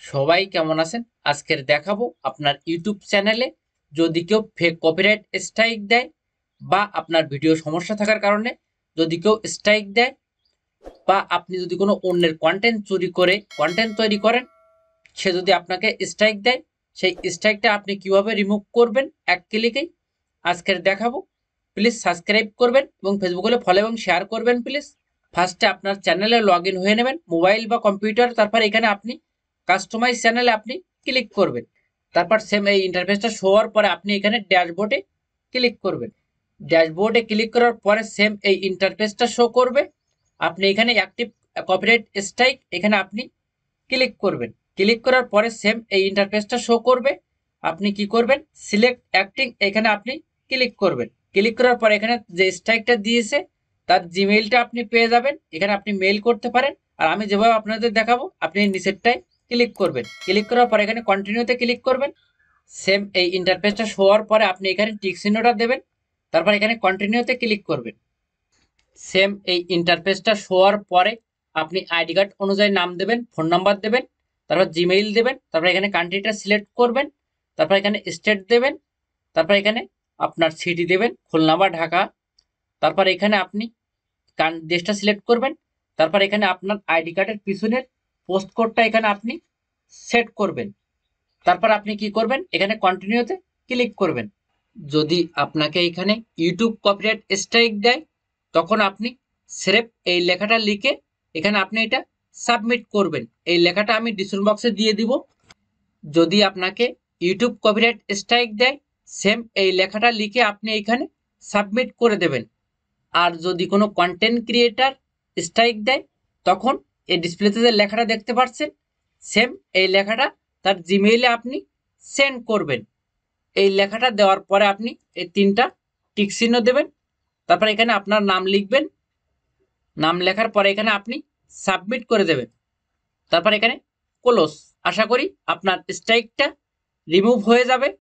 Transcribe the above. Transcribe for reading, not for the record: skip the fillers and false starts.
সবাই কেমন আছেন? আজকের দেখাবো আপনার ইউটিউব চ্যানেলে যদি কেউ ফেক কপিরাইট স্ট্রাইক দেয় বা আপনার ভিডিও সমস্যা থাকার কারণে যদি কেউ স্ট্রাইক দেয় বা আপনি যদি কোনো অন্যের কন্টেন্ট চুরি করে কন্টেন্ট তৈরি করেন, সে যদি আপনাকে স্ট্রাইক দেয়, সেই স্ট্রাইকটা আপনি কিভাবে রিমুভ করবেন এক ক্লিকেই আজকের দেখাবো। প্লিজ সাবস্ক্রাইব করবেন এবং ফেসবুকে ফলো এবং শেয়ার করবেন প্লিজ। ফার্স্টে আপনার চ্যানেলে লগ ইন হয়ে নেবেন মোবাইল বা কম্পিউটার, তারপর এখানে আপনি কাস্টমাইজ চ্যানেলে আপনি ক্লিক করবেন। তারপর সেম এই ইন্টারফেসটা শো হওয়ার পরে আপনি এখানে ড্যাশবোর্ডে ক্লিক করবেন। ড্যাশবোর্ডে ক্লিক করার পরে সেম এই ইন্টারফেসটা শো করবে। আপনি এখানে অ্যাক্টিভ কপিরাইট স্ট্রাইক এখানে আপনি ক্লিক করবেন। ক্লিক করার পরে সেম এই ইন্টারফেসটা শো করবে। আপনি কি করবেন, সিলেক্ট অ্যাক্টিং এখানে আপনি ক্লিক করবেন। ক্লিক করার পরে এখানে যে স্ট্রাইকটা দিয়েছে তার জিমেইলটা আপনি পেয়ে যাবেন। এখানে আপনি মেইল করতে পারেন। আর আমি যেভাবে আপনাদের দেখাবো আপনি নিচেরটায় ক্লিক করবেন। ক্লিক করার পরে এখানে কন্টিনিউতে ক্লিক করবেন। সেম এই ইন্টারফেসটা শো হওয়ার পরে আপনি এখানে টিক চিহ্নটা দেবেন। তারপর এখানে কন্টিনিউতে ক্লিক করবেন। সেম এই ইন্টারফেসটা শো হওয়ার পরে আপনি আইডি কার্ড অনুযায়ী নাম দেবেন, ফোন নাম্বার দেবেন, তারপর জিমেইল দেবেন, তারপর এখানে কান্ট্রিটা সিলেক্ট করবেন, তারপর এখানে স্টেট দেবেন, তারপর এখানে আপনার সিটি দেবেন, খুলনা বা ঢাকা, তারপর এখানে আপনি দেশটা সিলেক্ট করবেন, তারপর এখানে আপনার আইডি কার্ডের পিছনের পোস্ট কোডটা এখানে আপনি সেট করবেন। তারপর আপনি কি করবেন, এখানে কন্টিনিউতে ক্লিক করবেন। যদি আপনাকে এখানে ইউটিউব কপিরাইট স্ট্রাইক দেয় তখন আপনি স্রেফ এই লেখাটা লিখে এখানে আপনি এটা সাবমিট করবেন। এই লেখাটা আমি ডিসক্রিপশন বক্সে দিয়ে দিব। যদি আপনাকে ইউটিউব কপিরাইট স্ট্রাইক দেয় সেম এই লেখাটা লিখে আপনি এখানে সাবমিট করে দেবেন। আর যদি কোনো কন্টেন্ট ক্রিয়েটার স্ট্রাইক দেয় তখন এই ডিসপ্লেতে যে লেখাটা দেখতে পাচ্ছেন সেম এই লেখাটা তার জিমেইলে আপনি সেন্ড করবেন। এই লেখাটা দেওয়ার পরে আপনি এই তিনটা টিক চিহ্ন দেবেন। তারপর এখানে আপনার নাম লিখবেন। নাম লেখার পরে এখানে আপনি সাবমিট করে দেবেন। তারপর এখানে ক্লোজ। আশা করি আপনার স্ট্রাইকটা রিমুভ হয়ে যাবে।